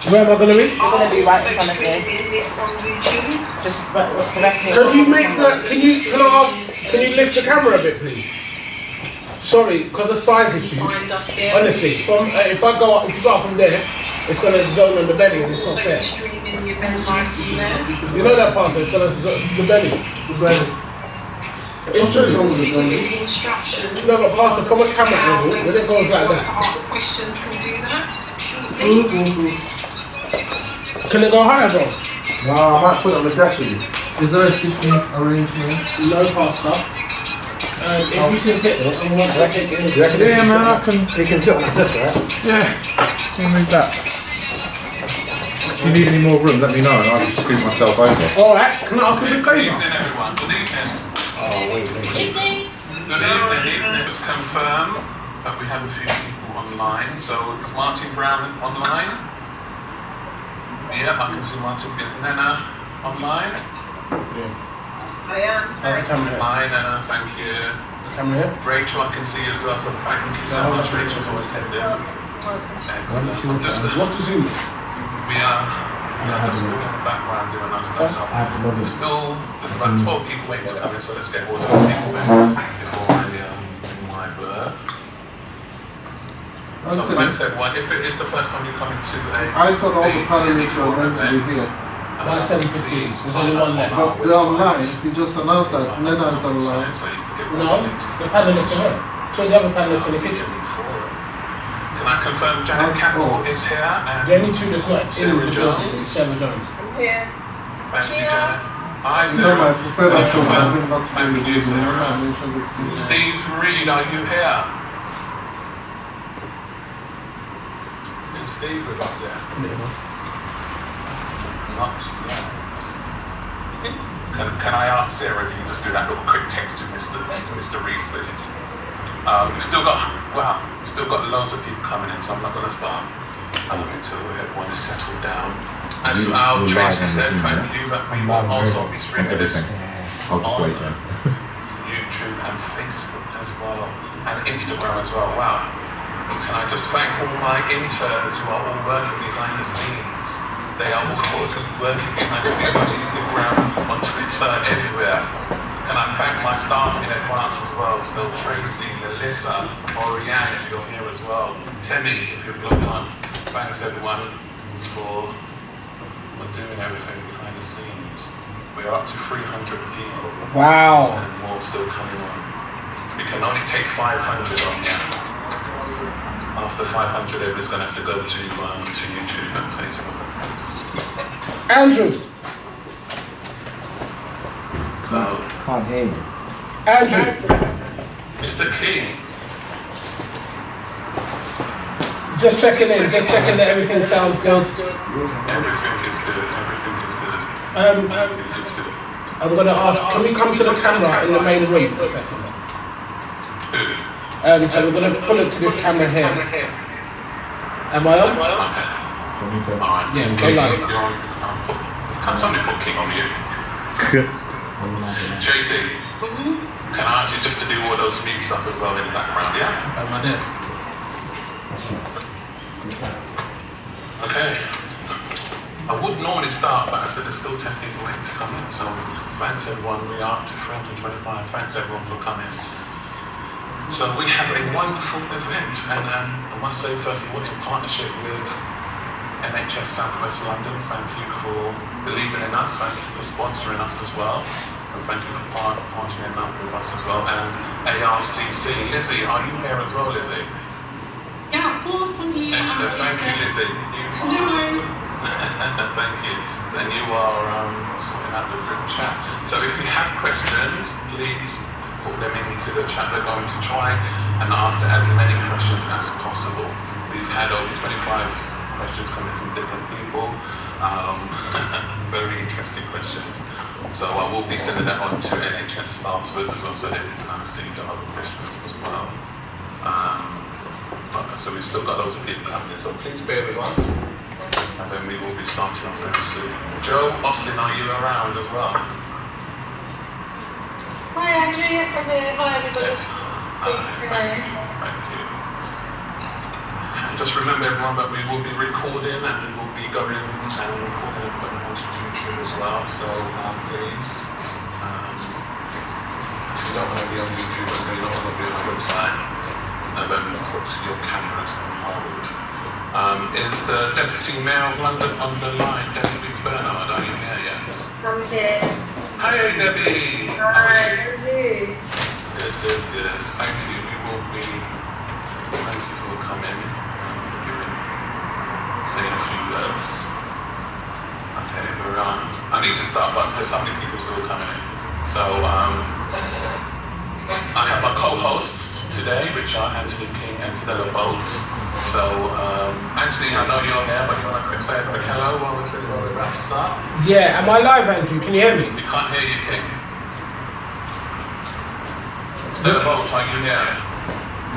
Where am I going to be? You're going to be right in front of this. Just directly. Can you make that? Can you lift the camera a bit, please? Sorry, because of size issues. Honestly, if you go up from there, it's going to zone on the belly, and it's not fair. You know that part? It's going to zone the belly. It's true. No, but Pastor, from a camera angle, when it goes like that. Can it go higher, bro? No, I might put it on the desk with you. Is there a seating arrangement? No, Pastor. If you can sit there, and once I take it in. Yeah, man, I can. You can sit on the sister, right? Yeah. Can you move that? If you need any more room, let me know and I'll just scoot myself over. Alright, can I ask you a Good favour? evening, everyone. Good evening. Oh, wait. Good evening. Let's confirm that we have a few people online. So, is Martin Brown online? Yeah, I can see Martin. Is Nena online? Yeah. I am. Hi, Nena. Thank you. Camera here. Rachel, I can see as well. So, thank you so much, Rachel, for attending. Excellent. What to zoom? We are just in the background doing our stuff. So there's about 12 people waiting to come in, so let's get all those people in before I blur. So thanks everyone. If it is the first time you're coming to I thought all the panelists were meant to be here. By 7:15. There's only one left. But they're online. You just announced that Nena is online. No, the panelists are here. Two of the other panelists in the kitchen. Can I confirm Janet Campbell is here and The only two that's not in Sarah the building is Jones? Sarah Jones. I'm here. Thank you, Janet. Hi, No, Sarah. I prefer that to having not to Thank do you, with Sarah. Steve Reed, are you here? Is Steve with us here? Not yet. Can I ask Sarah if you can just do that little quick text to Mr. Reed, please? We've still got loads of people coming in, so I'm not going to start until everyone is settled down. As our Tracy said, thank you, that we will also be streaming this on YouTube and Facebook as well, and Instagram as well. Wow. Can I just thank all my interns who are all working behind the scenes? They are all working behind the scenes on Instagram, on Twitter, everywhere. Can I thank my staff in advance as well? So Tracy, Melissa, Orianne, if you're here as well. Temi, if you've logged on. Thanks everyone for doing everything behind the scenes. We are up to 300 people. Wow. And more still coming on. We can only take 500 on here. After 500, everybody's going to have to go to YouTube and Facebook. Andrew. So, Can't hear you. Andrew. Mr. King. Just checking that everything sounds good. Everything is good. Everything is good. Everything is good. I'm going to ask, can we come to the camera in the main room a second? So we're going to pull it to this camera here. Am I on? Okay. Alright. Yeah, go live. Can somebody put King on you? JC, can I ask you just to do all those mute stuff as well in the background, yeah? Am I there? Okay. I would normally start, but I said there's still 10 people waiting to come in, so thanks everyone. We are up to 325. Thanks everyone for coming. So we have a wonderful event, and I must say first of all, in partnership with NHS South West London, thank you for believing in us, thank you for sponsoring us as well, and thank you for partnering up with us as well, and ARCC. Lizzie, are you here as well, Lizzie? Yeah, of course, I'm here. Excellent, thank you, Lizzie. Thank you. And you are sorting out the group chat. So if you have questions, please put them into the chat. We're going to try and answer as many questions as possible. We've had over 25 questions coming from different people. Very interesting questions. So I will be sending that on to NHS staff as well, so they can see the other questions as well. So we've still got loads of people coming in, so please bear with us. And then we will be starting off very soon. Joe Austin, are you around as well? Hi Andrew, yes I'm here. Hi everybody. Yes. Thank you. Just remember everyone that we will be recording and we will be going and recording and putting it onto YouTube as well. So please, if you don't want to be on YouTube and you don't want to be on the website, then put your cameras on hold. Is the Deputy Mayor of London on the line, Debbie Bernard? Are you here yet? I'm here. Hi Debbie! Hi, how are you? Good. Thank you. Thank you for coming and saying a few words. Okay, we're on. I need to start, but there's so many people still coming in. So I have my co-hosts today, which are Anthony King and Stella Bolt. So Anthony, I know you're here, but you want to quick say a quick hello while we're about to start? Yeah, am I live, Andrew? Can you hear me? We can't hear you, King. Stella Bolt, are you here?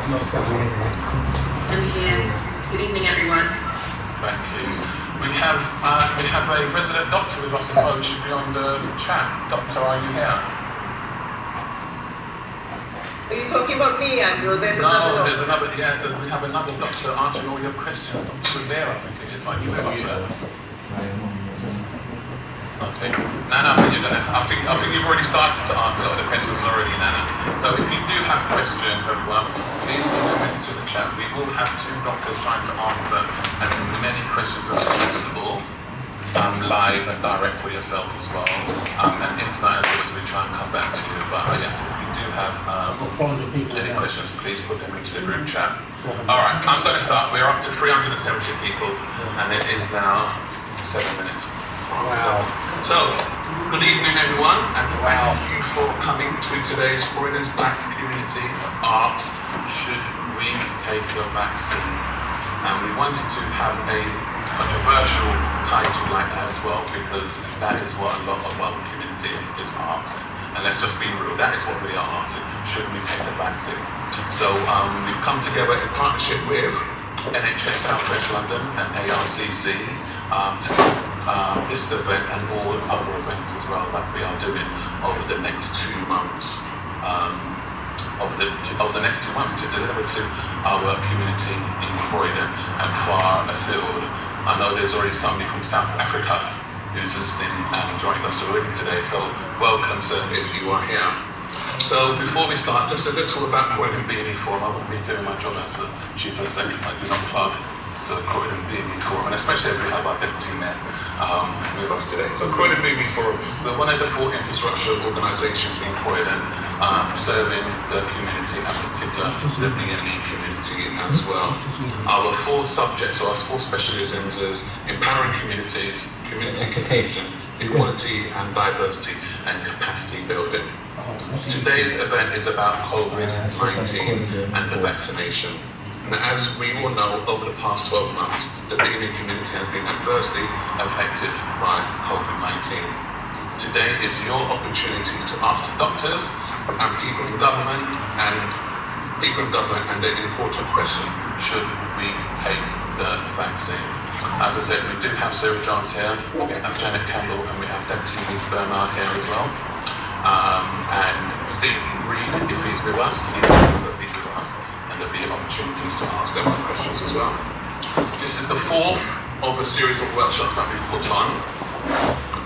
I'm here. Good evening, everyone. Thank you. We have a resident doctor with us as well, who should be on the chat. Doctor, are you here? Are you talking about me, Andrew? There's another. Yes, we have another doctor answering all your questions. Dr. Rivera, I think it is. Are you with us there? Okay. Nana, I think you've already started to answer the questions already, Nana. So if you do have questions, everyone, please put them into the chat. We will have two doctors trying to answer as many questions as possible, live and direct for yourself as well. And if not, as always, we try and come back to you. But yes, if you do have any questions, please put them into the group chat. All right, I'm going to start. We're up to 370 people, and it is now 7 minutes. Wow. So, good evening everyone, and thank you for coming to today's Croydon's Black Community Art Should We Take the Vaccine? And we wanted to have a controversial title like that as well, because that is what a lot of our community is asking. And let's just be real, that is what we are asking. Should we take the vaccine? So we've come together in partnership with NHS South West London and ARCC to this event and all other events as well that we are doing over the next 2 months. Over the next 2 months to deliver to our community in Croydon and far afield. I know there's already somebody from South Africa who's listening and joining us already today, so welcome sir if you are here. So before we start, just a little about Croydon BME Forum. I won't be doing my job as the Chief Executive. I do not plug the Croydon BME Forum, and especially as we have our Deputy Mayor with us today. So Croydon BME Forum, we're one of the 4 infrastructure organisations in Croydon serving the community, and particular the BME community as well. Our 4 subjects, or our 4 specialisms is empowering communities, community cohesion, equality and diversity, and capacity building. Today's event is about COVID-19 and the vaccination. And as we all know, over the past 12 months, the BME community has been adversely affected by COVID-19. Today is your opportunity to ask the doctors and people in government and the important question, should we take the vaccine? As I said, we do have Sarah Johns here, we have Janet Campbell, and we have Deputy Mayor Bernard here as well. And Steve Reed, if he's with us, he will be with us. And there'll be opportunities to ask them questions as well. This is the 4th of a series of workshops that we put on.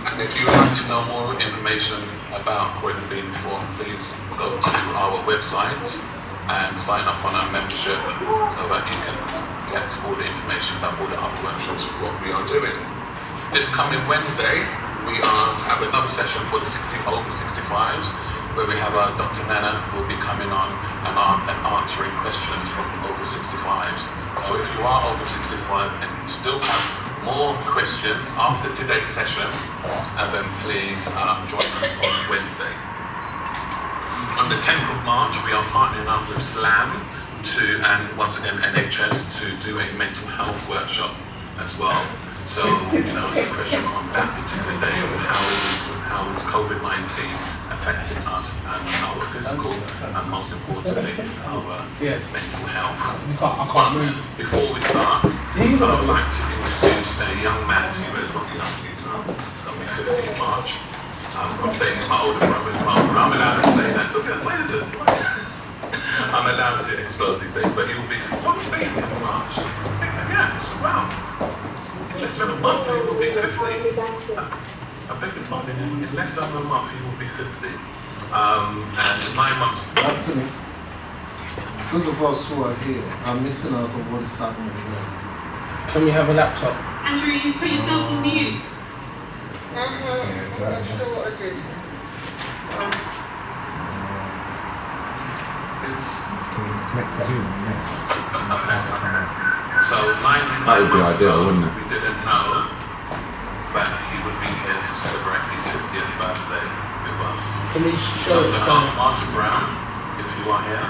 And if you would like to know more information about Croydon BME Forum, please go to our website and sign up on our membership so that you can get all the information about all the other workshops of what we are doing. This coming Wednesday, we have another session for the over 65s, where we have Dr. Nana who will be coming on and answering questions from over 65s. So if you are over 65 and you still have more questions after today's session, then please join us on Wednesday. On the 10th of March, we are partnering up with SLAM and once again NHS to do a mental health workshop as well. So, the question on that particular day is how is COVID-19 affecting us and our physical and most importantly our mental health. But before we start, I would like to introduce a young man to you. He's not young, he's going to be 50 in March. I'm saying he's my older brother, I'm allowed to say that. So what is it? I'm allowed to expose his age, but he will be, what are we saying in March? Yeah, so wow. Less than a month, he will be 50. I beg your pardon, in less than a month, he will be 50. And 9 months. Anthony, those of us who are here are missing out on what is happening here. Can we have a laptop? Andrew, you've put yourself on mute. I'm not sure what I did. Connect to Zoom next. Okay. So 9 That would be months ideal, ago, wouldn't it? we didn't know that he would be here to celebrate his 50th birthday with us. Can we So show I'm it? going to ask Martin Brown, if you are here,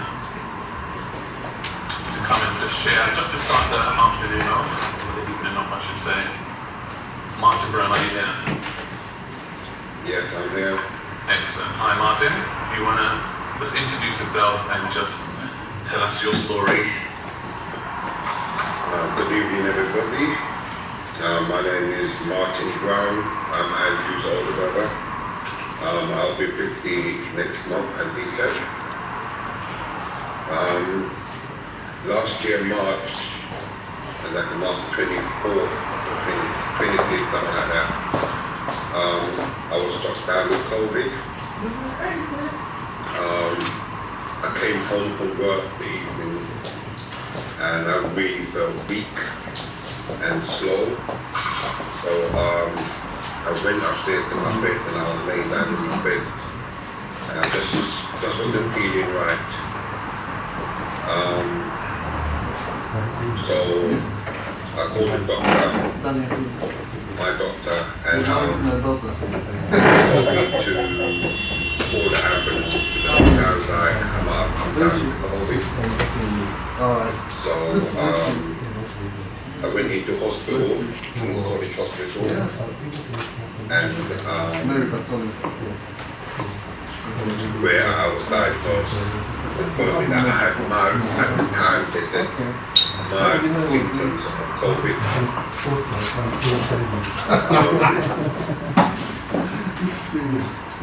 to come and just share, just to start the afternoon off, or the evening off I should say. Martin Brown, are you here? Yes, I'm here. Excellent. Hi Martin, you want to just introduce yourself and just tell us your story? Good evening, everybody. My name is Martin Brown. I'm Andrew's older brother. I'll be 50 next month, as he said. Last year, March, like March 24th, 25th, something like that, I was struck down with COVID. I came home from work the evening and I really felt weak and slow. So I went upstairs to my bed and I was laying down in my bed and I just wasn't feeling right. So I called the doctor, my doctor, and told me to call the ambulance because it sounds like I'm down with COVID. So I went into hospital, King's College Hospital, and where I was diagnosed with COVID. I had mild, at the time they said, mild symptoms of COVID.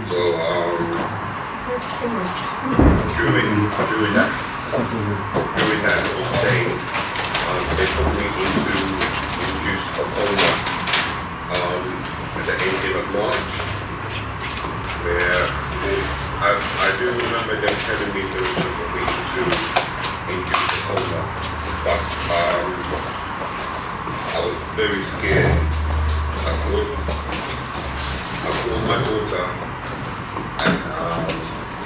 So during that little stay, they put me into induced coma at the ending of March, where I do remember them telling me they were put me into induced coma, but I was very scared. I called my daughter and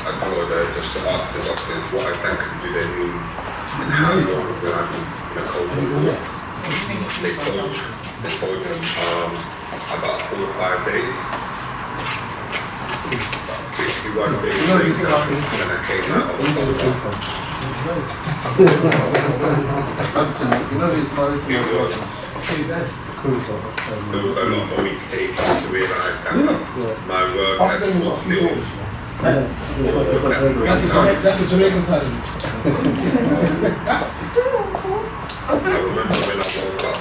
I told her just to ask the doctors what exactly do they mean and how long will I be in a coma for. They told them about 4 or 5 days. 61 days later when I came out of the coma. It was a lot for me to take to realise that my work had was still That's a Jamaican time. I remember when I woke up,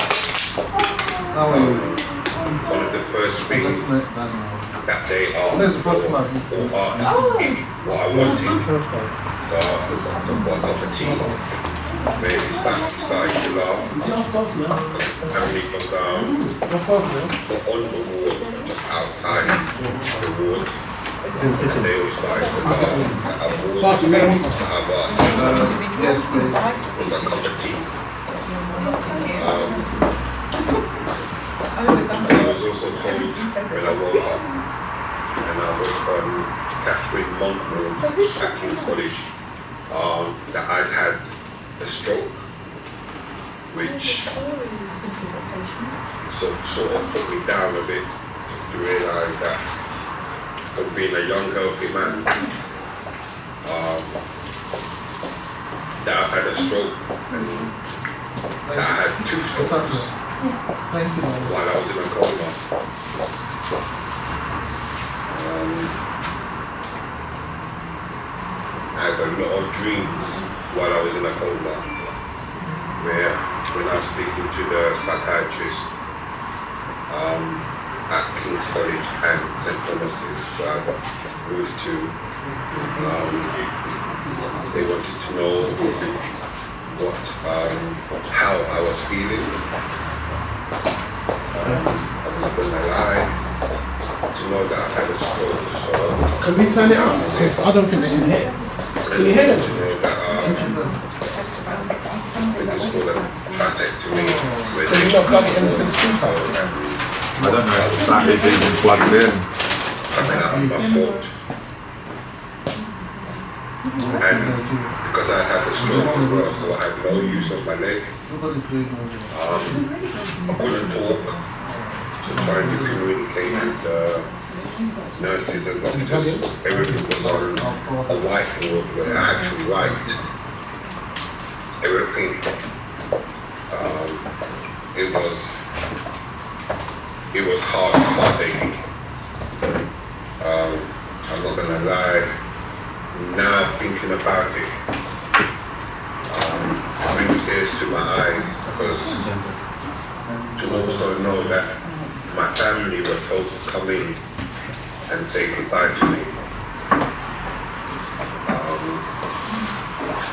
one of the first things that they asked what I wanted. So I asked the doctor what cup of tea. Where he started to laugh. And we was on the ward, just outside the ward. And they all started to laugh at our ward. Yes, please. Was a cup of tea. I was also told when I woke up and I was on Catherine Monk Ward at King's College that I'd had a stroke, which sort of put me down a bit to realise that from being a young healthy man, that I've had a stroke and that I had 2 strokes while I was in a coma. I had a lot of dreams while I was in a coma, where when I was speaking to the psychiatrist at King's College and St. Thomas's, where I got moved to, they wanted to know how I was feeling. I'm not gonna lie, to know that I had a stroke, so Can we turn it up? Because I don't think they can hear. Can you hear to them? know that it's called a trachectomy. Can you not plug it into the speaker? I don't know if that is even plugged in. Coming out of my throat. And because I had a stroke as well, so I had no use of my legs. I couldn't talk, so trying to communicate with the nurses and doctors. Everything was on a whiteboard where I had to write everything. It was heartaching. I'm not gonna lie. Now thinking about it, brings tears to my eyes because to also know that my family was supposed to come in and say goodbye to me,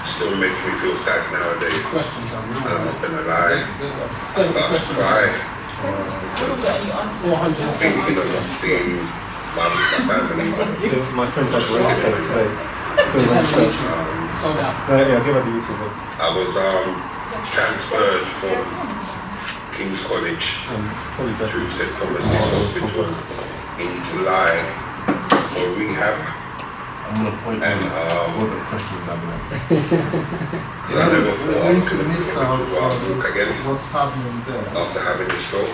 still makes me feel sad nowadays. I'm not gonna lie, I start to cry. Thinking of not seeing my family. My friend has registered today. Yeah, give her the YouTube link. I was transferred from King's College Probably best to St. Thomas's Hospital in July for rehab. I'm going to point And all the questions I've been I never thought I was going to be able to walk again What's happening there? after having a stroke.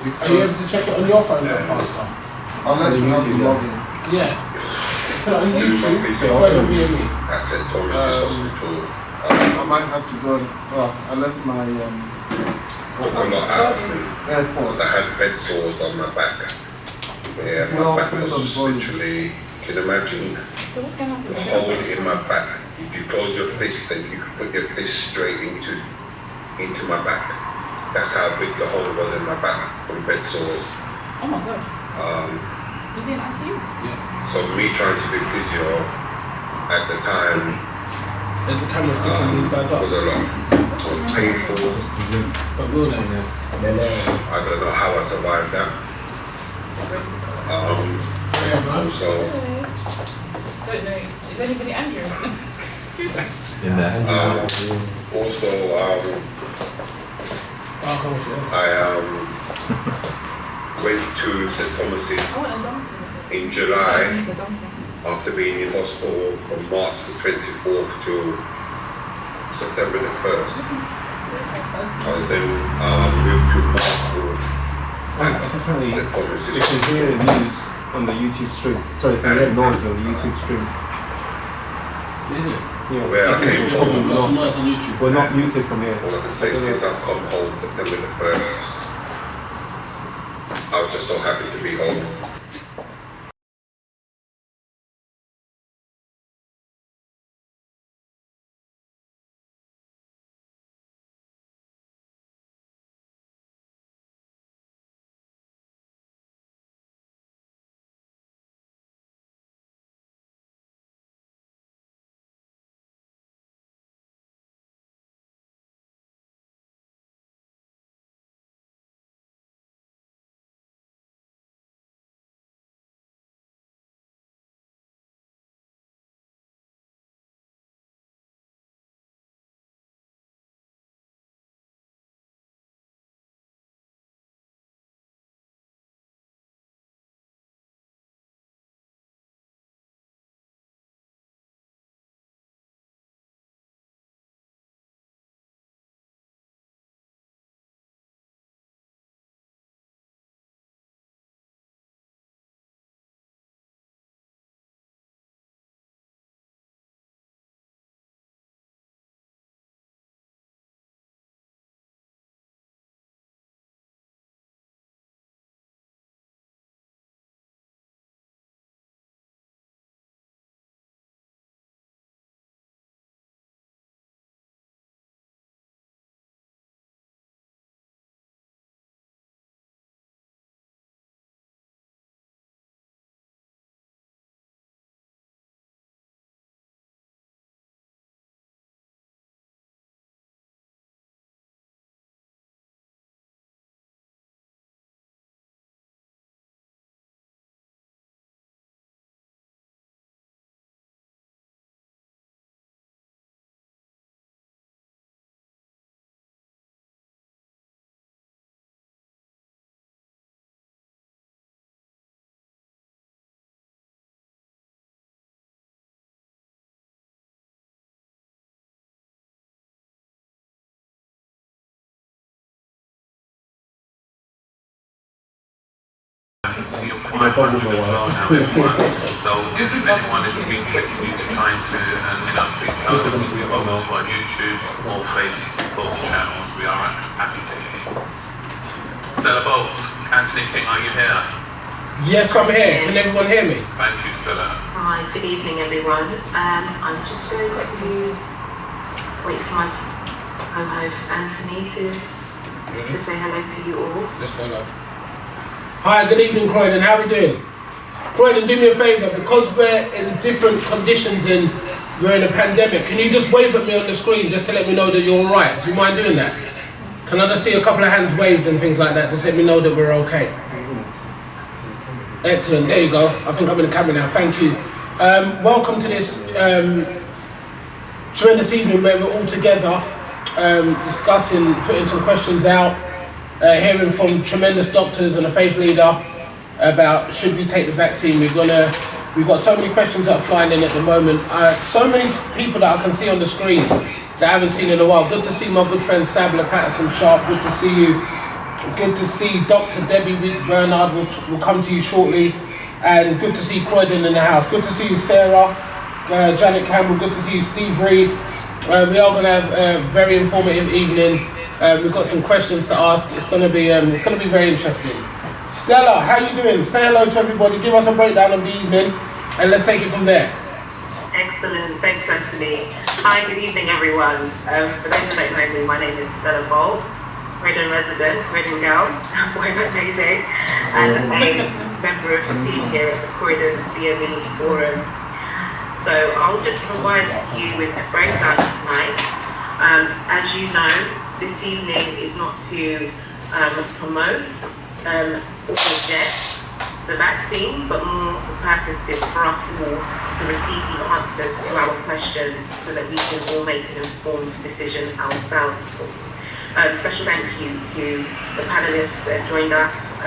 Are you able to check it on your phone, Pastor? Unless you have to log in. Yeah. Put it on Do my YouTube. physio Croydon BME. at St. Thomas's Hospital. I might have to go. Well, I left my Took a lot out of me airport. because I had bed sores on my back. Yeah, my back was just literally, you can imagine So what's going on? the hole in my back. If you close your fist and you can put your fist straight into my back. That's how big the hole was in my back from bed sores. Oh my god. Is he an ITU? So me trying to do physio at the time There's a camera sticking these guys up. was a lot. It was painful. But will they? I don't know how I survived that. Yeah, man. So Don't know. Is anybody Andrew? in there. also Oh, come on, yeah. I went to St. Thomas's I want a donkey. in July I need a donkey. after being in hospital from March the 24th to September the 1st. I was then moved to Markwood Apparently, at St. Thomas's you can hear news on the YouTube stream. Sorry, you can hear noise on the YouTube stream. Is it? Yeah, Where I came from. Lots of noise on YouTube. we're not muted from here. All I can say is since I've come home September the 1st, I was just so happy to be home. 500 as well now, everyone. So if anyone is interested in trying to, please tell them to go over to our YouTube or Facebook channels. We are at capacity. Stella Bolt, Anthony King, are you here? Yes, I'm here. Can everyone hear me? Thank you, Stella. Hi, good evening, everyone. I'm just going to wait for my co-host Anthony to say hello to you all. Let's go, love. Hi, good evening, Croydon. How are we doing? Croydon, do me a favour, because we're in different conditions and we're in a pandemic, can you just wave at me on the screen just to let me know that you're alright? Do you mind doing that? Can I just see a couple of hands waved and things like that, just let me know that we're okay? Excellent, there you go. I think I'm in the camera now, thank you. Welcome to this tremendous evening where we're all together discussing, putting some questions out, hearing from tremendous doctors and a faith leader about should we take the vaccine. We've got so many questions that are flying in at the moment. So many people that I can see on the screen that I haven't seen in a while. Good to see my good friend Sabla Patterson Sharp. Good to see you. Good to see Dr. Debbie Weeks Bernard. Will come to you shortly. And good to see Croydon in the house. Good to see you, Sarah. Janet Campbell. Good to see you, Steve Reed. We are going to have a very informative evening. We've got some questions to ask. It's going to be very interesting. Stella, how you doing? Say hello to everybody. Give us a breakdown of the evening, and let's take it from there. Excellent, thanks, Anthony. Hi, good evening, everyone. For those who don't know me, my name is Stella Bolt, Croydon resident, Croydon girl, born at Mayday, and a member of the team here at the Croydon BME Forum. So I'll just provide you with a breakdown tonight. As you know, this evening is not to promote or reject the vaccine, but more the purpose is for us all to receive the answers to our questions so that we can all make an informed decision ourselves. Special thank you to the panelists that joined us,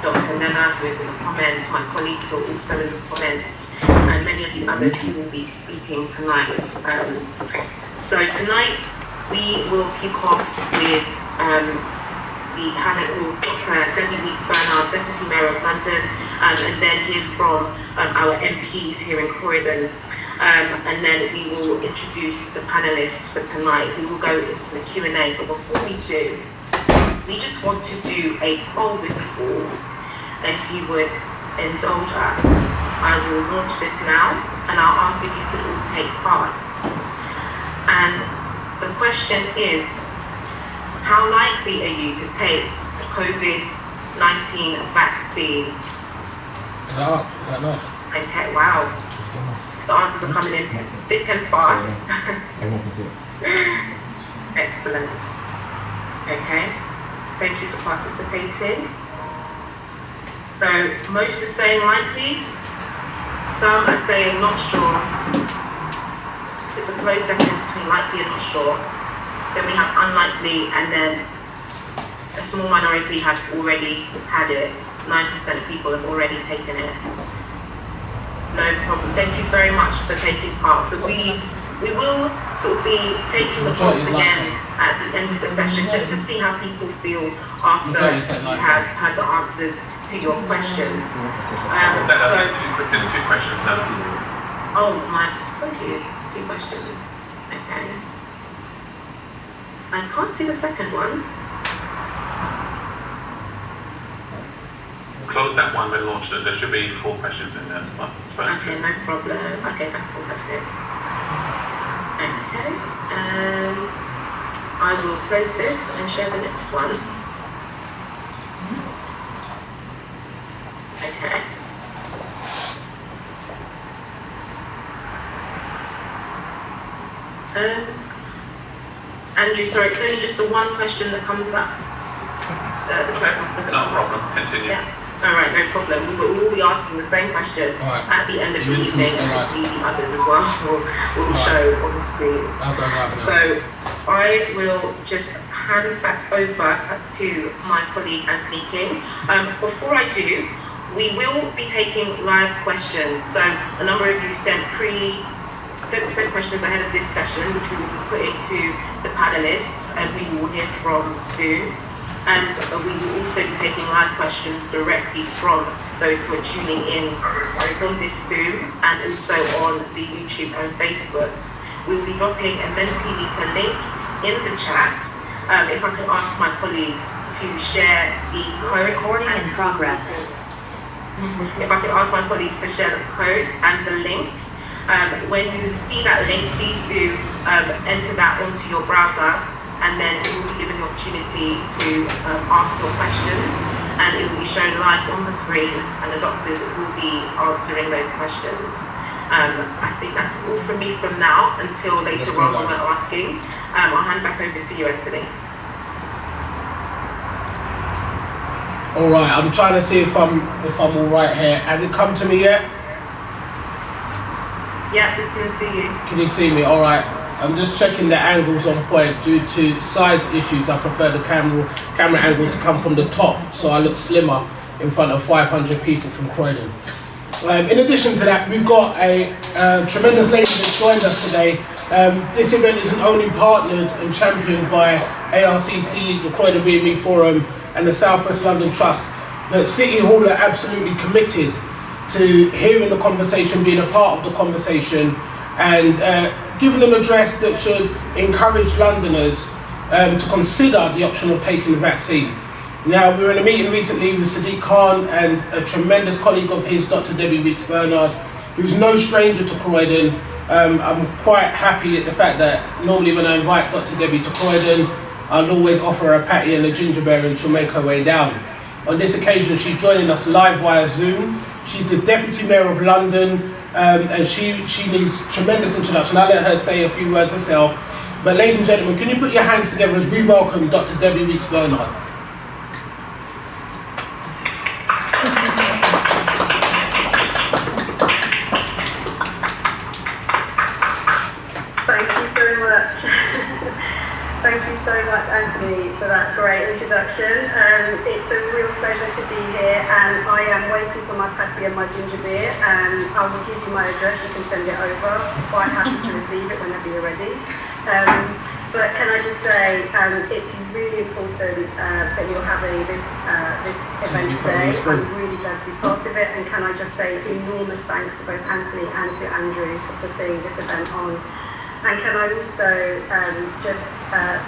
Dr. Nena, who is in the comments, my colleagues who are also in the comments, and many of the others who will be speaking tonight. So tonight we will kick off with the panel, Dr. Debbie Weeks Bernard, Deputy Mayor of London, and then hear from our MPs here in Croydon. And then we will introduce the panelists for tonight. We will go into the Q&A, but before we do, we just want to do a poll with you all. If you would indulge us, I will launch this now, and I'll ask if you could all take part. And the question is, how likely are you to take the COVID-19 vaccine? Okay, wow. The answers are coming in thick and fast. Excellent. Okay, thank you for participating. So most are saying likely, some are saying not sure. It's a close second between likely and not sure. Then we have unlikely, and then a small minority have already had it. 9% of people have already taken it. No problem. Thank you very much for taking part. So we will sort of be taking the polls again at the end of the session just to see how people feel after you have had the answers to your questions. There's two questions now. Oh, my apologies. 2 questions. Okay. I can't see the second one. Close that one when launched. There should be 4 questions in there as well. Okay, no problem. Okay, that's fantastic. Okay, I will close this and share the next one. Okay. Andrew, sorry, it's only just the one question that comes up. No problem. Continue. Yeah. All right, no problem. We will be asking the same question at the end of the evening, and hopefully the others as well will show on the screen. So I will just hand back over to my colleague Anthony King. Before I do, we will be taking live questions. So a number of you sent questions ahead of this session, which we will be putting to the panelists, and we will hear from soon. And we will also be taking live questions directly from those who are tuning in on this Zoom and also on the YouTube and Facebooks. We'll be dropping a Mentimeter link in the chat. If I can ask my colleagues to share the code. Recording in progress. If I can ask my colleagues to share the code and the link. When you see that link, please do enter that onto your browser, and then you will be given the opportunity to ask your questions, and it will be shown live on the screen, and the doctors will be answering those questions. I think that's all from me from now until later on when we're asking. I'll hand back over to you, Anthony. All right, I'm trying to see if I'm all right here. Has it come to me yet? Yeah, we can see you. Can you see me? All right. I'm just checking the angles on point. Due to size issues, I prefer the camera angle to come from the top, so I look slimmer in front of 500 people from Croydon. In addition to that, we've got a tremendous lady that joined us today. This event isn't only partnered and championed by ARCC, the Croydon BME Forum, and the South West London Trust, but City Hall are absolutely committed to hearing the conversation, being a part of the conversation, and giving an address that should encourage Londoners to consider the option of taking the vaccine. Now, we were in a meeting recently with Sadiq Khan and a tremendous colleague of his, Dr. Debbie Weeks-Bernard, who's no stranger to Croydon. I'm quite happy at the fact that normally when I invite Dr. Debbie to Croydon, I'll always offer her a patty and a ginger beer and she'll make her way down. On this occasion, she's joining us live via Zoom. She's the Deputy Mayor of London, and she needs tremendous introduction. I'll let her say a few words herself. But ladies and gentlemen, can you put your hands together as we welcome Dr. Debbie Weeks-Bernard. Thank you very much. Thank you so much, Anthony, for that great introduction. It's a real pleasure to be here, and I am waiting for my patty and my ginger beer. I will give you my address, you can send it over. Quite happy to receive it whenever you're ready. But can I just say, it's really important that you're having this event today. I'm really glad to be part of it, and can I just say enormous thanks to both Anthony and to Andrew for putting this event on. And can I also just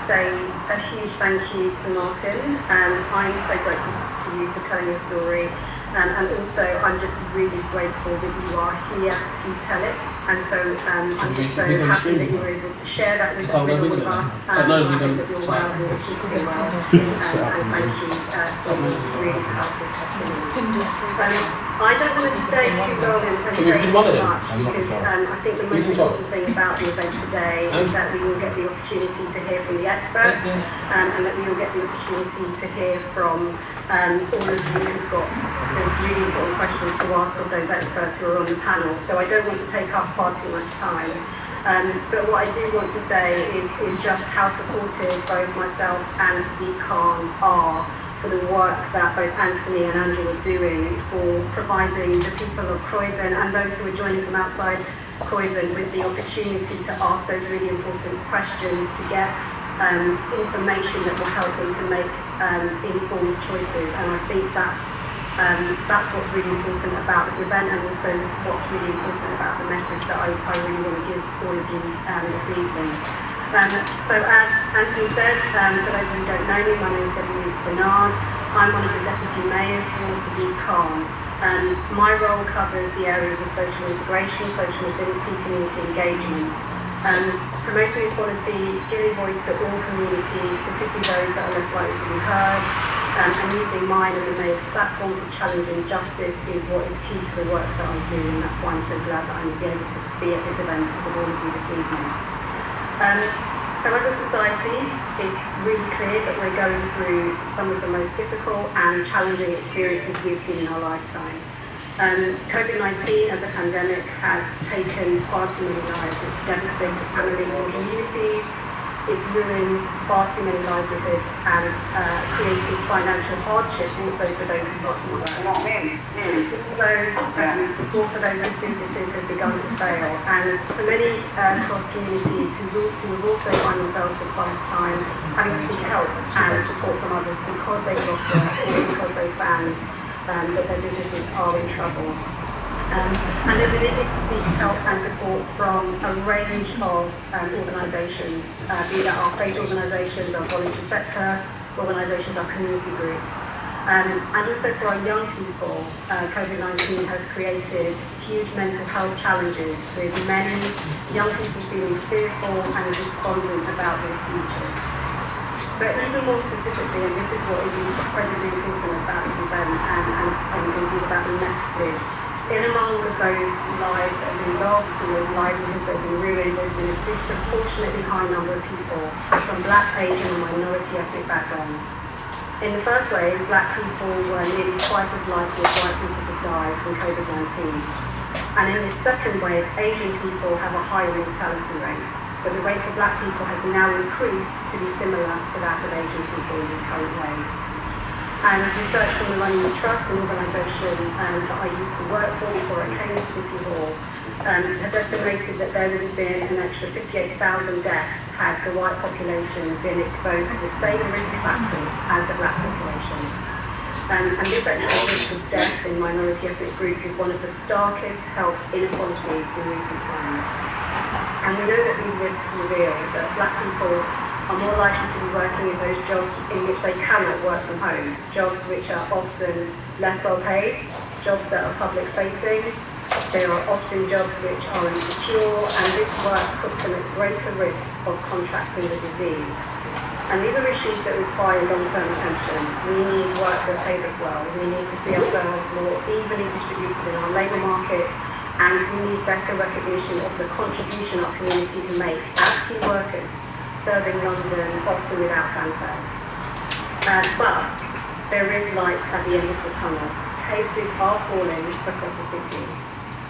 say a huge thank you to Martin. I'm so grateful to you for telling your story. And also, I'm just really grateful that you are here to tell it. And so I'm just so happy that you were able to share that with all of us. And I hope that you're well and you're keeping well. And thank you for the really powerful testimony. I don't want to stay too long and say too much because I think the most important thing about the event today is that we will get the opportunity to hear from the experts and that we will get the opportunity to hear from all of you who've got really important questions to ask of those experts who are on the panel. So I don't want to take up far too much time. But what I do want to say is just how supportive both myself and Sadiq Khan are for the work that both Anthony and Andrew are doing for providing the people of Croydon and those who are joining from outside Croydon with the opportunity to ask those really important questions, to get information that will help them to make informed choices. And I think that's what's really important about this event, and also what's really important about the message that I really want to give all of you this evening. So as Anthony said, for those who don't know me, my name is Debbie Weeks-Bernard. I'm one of the Deputy Mayors for Sadiq Khan. My role covers the areas of social integration, social mobility, community engagement. Promoting equality, giving voice to all communities, particularly those that are less likely to be heard, and using mine and the Mayor's platform to challenge injustice is what is key to the work that I do, and that's why I'm so glad that I'm able to be at this event with all of you this evening. So as a society, it's really clear that we're going through some of the most difficult and challenging experiences we've seen in our lifetime. COVID-19 as a pandemic has taken far too many lives. It's devastated families and communities. It's ruined far too many livelihoods and created financial hardship also for those who've lost work. For those whose businesses have begun to fail, and for many across communities who have also find themselves for the first time having to seek help and support from others because they've lost work or because they've found that their businesses are in trouble. And they've been able to seek help and support from a range of organisations, be that our faith organisations, our voluntary sector organisations, our community groups. And also for our young people, COVID-19 has created huge mental health challenges with many young people feeling fearful and despondent about their futures. But even more specifically, and this is what is incredibly important about this event and indeed about the message, in among those lives that have been lost and those livelihoods that have been ruined, there's been a disproportionately high number of people from Black, Asian and minority ethnic backgrounds. In the first wave, Black people were nearly twice as likely as white people to die from COVID-19. And in this second wave, Asian people have a higher mortality rate, but the rate for Black people has now increased to be similar to that of Asian people in this current wave. And research from the London Trust, an organisation that I used to work for before I came to City Hall, has estimated that there would have been an extra 58,000 deaths had the white population been exposed to the same risk factors as the Black population. And this extra risk of death in minority ethnic groups is one of the starkest health inequalities in recent times. And we know that these risks reveal that Black people are more likely to be working in those jobs in which they cannot work from home, jobs which are often less well paid, jobs that are public facing. They are often jobs which are insecure, and this work puts them at greater risk of contracting the disease. And these are issues that require long-term attention. We need work that pays us well. We need to see ourselves more evenly distributed in our labour market, and we need better recognition of the contribution our communities make as key workers, serving London often without fanfare. But there is light at the end of the tunnel. Cases are falling across the city.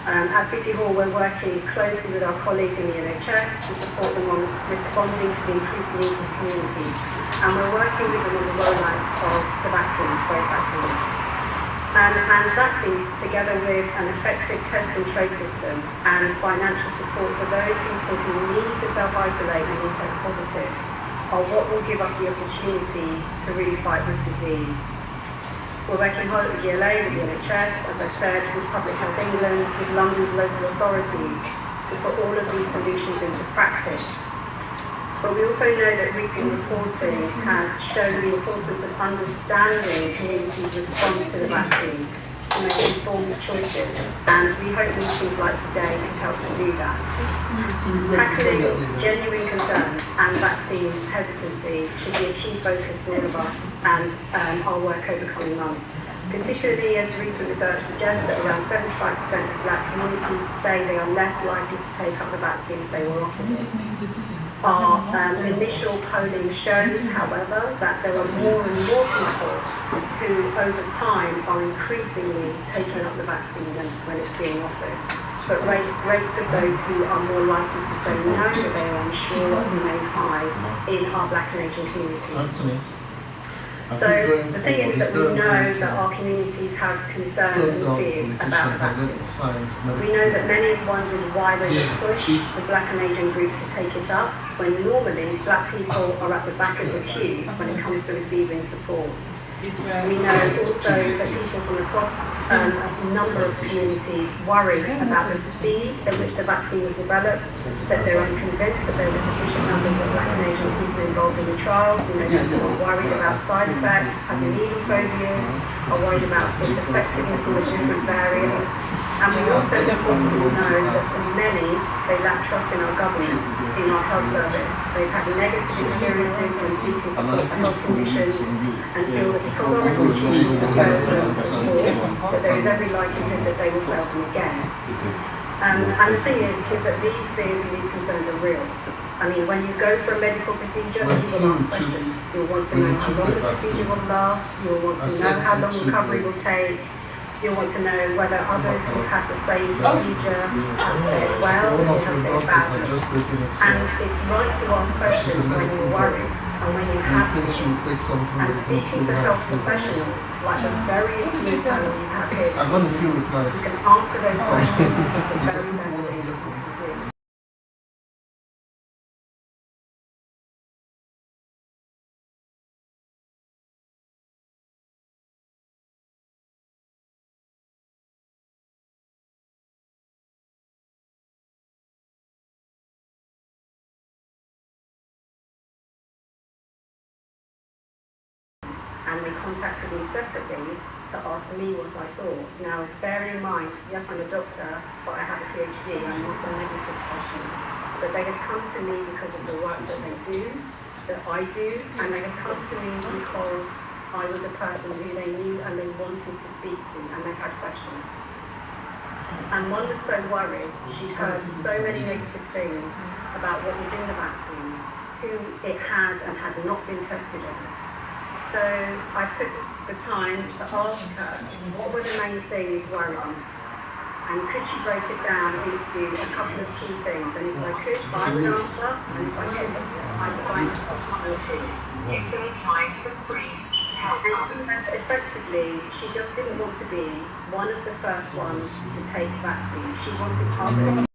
At City Hall, we're working closely with our colleagues in the NHS to support them on responding to the increased needs of the community. And we're working with them on the rollout of the vaccines, both vaccines. And vaccines, together with an effective test and trace system and financial support for those people who need to self-isolate when they test positive, are what will give us the opportunity to really fight this disease. We're working hard at the GLA, with the NHS, as I said, with Public Health England, with London's local authorities, to put all of these solutions into practice. But we also know that recent reporting has shown the importance of understanding communities' response to the vaccine to make informed choices, and we hope meetings like today can help to do that. Tackling genuine concerns and vaccine hesitancy should be a key focus for all of us and our work over coming months, particularly as recent research suggests that around 75% of Black communities say they are less likely to take up the vaccine if they were offered it. Our initial polling shows, however, that there are more and more people who, over time, are increasingly taking up the vaccine than when it's being offered. But rates of those who are more likely to say no, that they are unsure, remain high in our Black and Asian communities. So the thing is that we know that our communities have concerns and fears about the vaccine. We know that many have wondered why there's a push for Black and Asian groups to take it up, when normally Black people are at the back of the queue when it comes to receiving support. We know also that people from across a number of communities worry about the speed at which the vaccine was developed, that they're unconvinced that there were sufficient numbers of Black and Asian people involved in the trials. We know people are worried about side effects, having needle phobias, are worried about its effectiveness on the different variants. And we also importantly know that for many, they lack trust in our government, in our health service. They've had negative experiences when seeking support for health conditions and feel that because our institutions have failed them before, that there is every likelihood that they will fail them again. And the thing is that these fears and these concerns are real. I mean, when you go for a medical procedure, you will ask questions. You'll want to know how long the procedure will last. You'll want to know how long recovery will take. You'll want to know whether others who had the same procedure have fared well or have fared badly. And it's right to ask questions when you're worried and when you have fears. And speaking to health professionals, like the very esteemed panel you have here, you can answer those questions is the very best thing you can do. and they contacted me separately to ask me what I thought. Now, bearing in mind, yes, I'm a doctor, but I have a PhD, I'm also a medical professional. But they had come to me because of the work that they do, that I do, and they had come to me because I was a person who they knew and they wanted to speak to, and they had questions. And one was so worried, she'd heard so many negative things about what was in the vaccine, who it had and had not been tested on. So I took the time to ask her what were the main things worrying, and could she break it down into a couple of key things, and if I could, I would answer, and if I couldn't, I would find one or two. Give them time for free to help others. Effectively, she just didn't want to be one of the first ones to take vaccine. She wanted answers.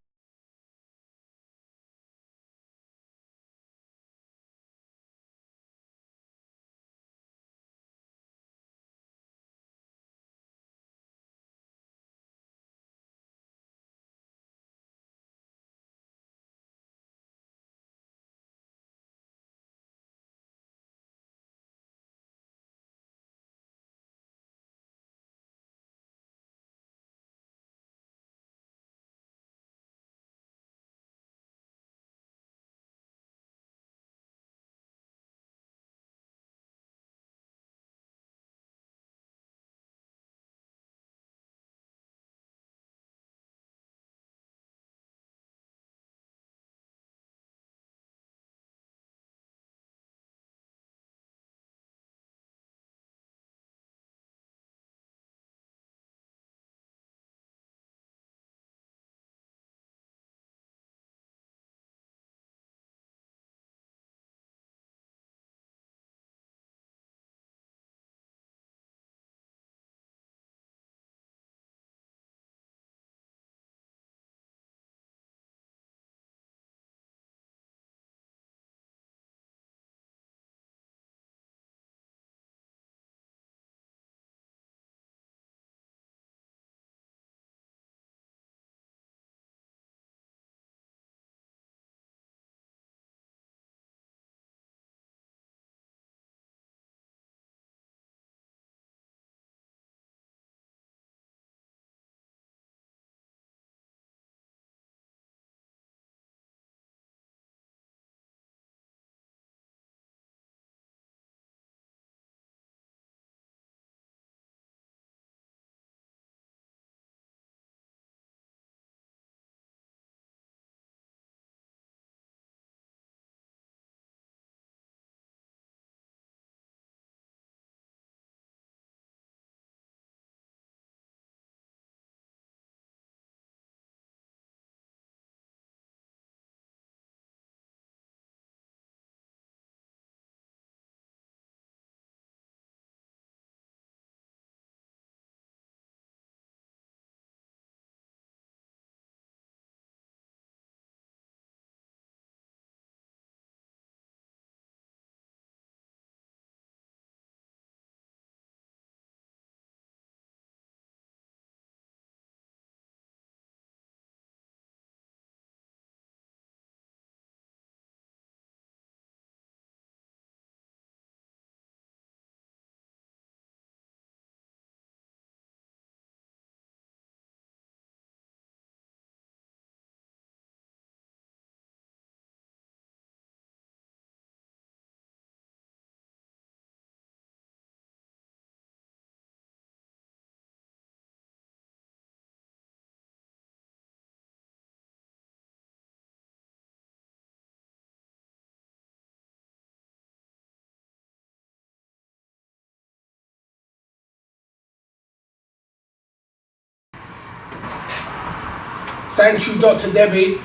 Thank you, Dr. Debbie.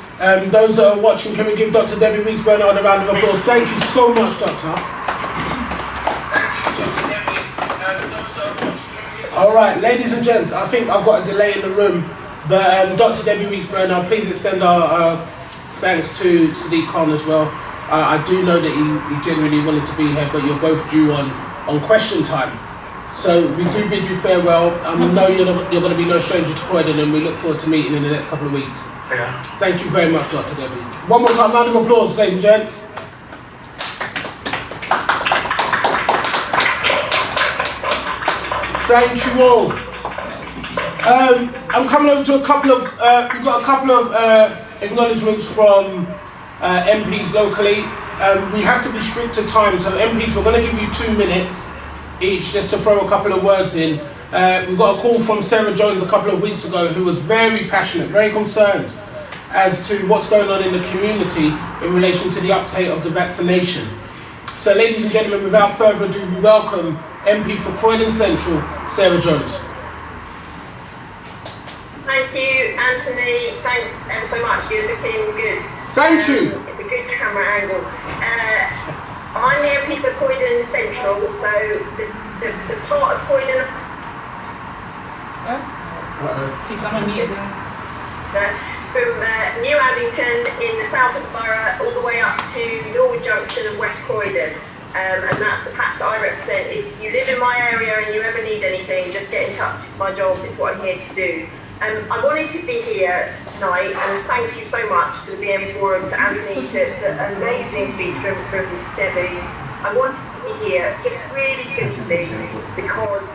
Those that are watching, can we give Dr. Debbie Weeks Bernard a round of applause? Thank you so much, Doctor. All right, ladies and gents, I think I've got a delay in the room, but Dr. Debbie Weeks Bernard, please extend our thanks to Sadiq Khan as well. I do know that he genuinely wanted to be here, but you're both due on question time. So we do bid you farewell. I know you're going to be no stranger to Croydon, and we look forward to meeting in the next couple of weeks. Yeah. Thank you very much, Dr. Debbie. One more time, round of applause, ladies and gents. Thank you all. I'm coming over to a couple of, we've got a couple of acknowledgements from MPs locally. We have to be strict to time, so MPs, we're going to give you 2 minutes each just to throw a couple of words in. We got a call from Sarah Jones a couple of weeks ago who was very passionate, very concerned as to what's going on in the community in relation to the uptake of the vaccination. So ladies and gentlemen, without further ado, we welcome MP for Croydon Central, Sarah Jones. Thank you, Anthony. Thanks ever so much. You're looking good. Thank you. It's a good camera angle. I'm the MP for Croydon Central, so the part of Croydon. She's on mute. From New Addington in the south of the borough all the way up to Norwood Junction and West Croydon. And that's the patch that I represent. If you live in my area and you ever need anything, just get in touch. It's my job, it's what I'm here to do. I wanted to be here tonight, and thank you so much to the BME Forum, to Anthony, to an amazing speech from Debbie. I wanted to be here just really simply because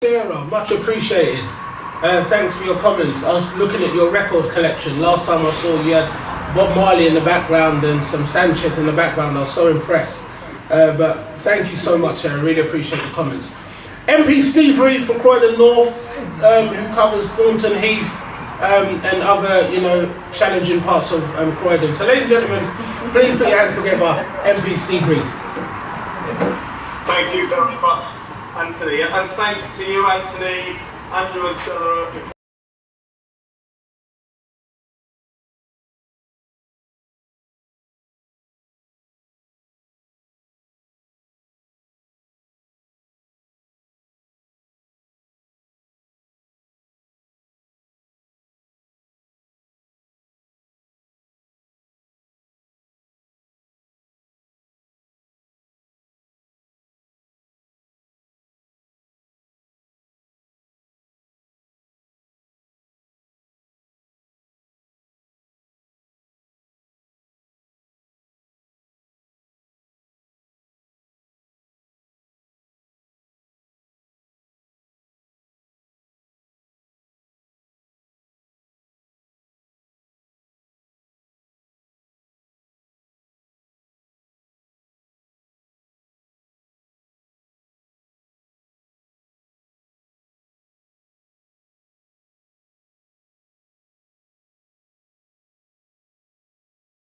Sarah, much appreciated. Thanks for your comments. I was looking at your record collection. Last time I saw you had Bob Marley in the background and some Sanchez in the background. I was so impressed. But thank you so much, Sarah. Really appreciate the comments. MP Steve Reid for Croydon North, who covers Thornton Heath and other, challenging parts of Croydon. So, ladies and gentlemen, please put your hands together, MP Steve Reid. Thank you very much, Anthony, and thanks to you, Anthony, Andrew and Stella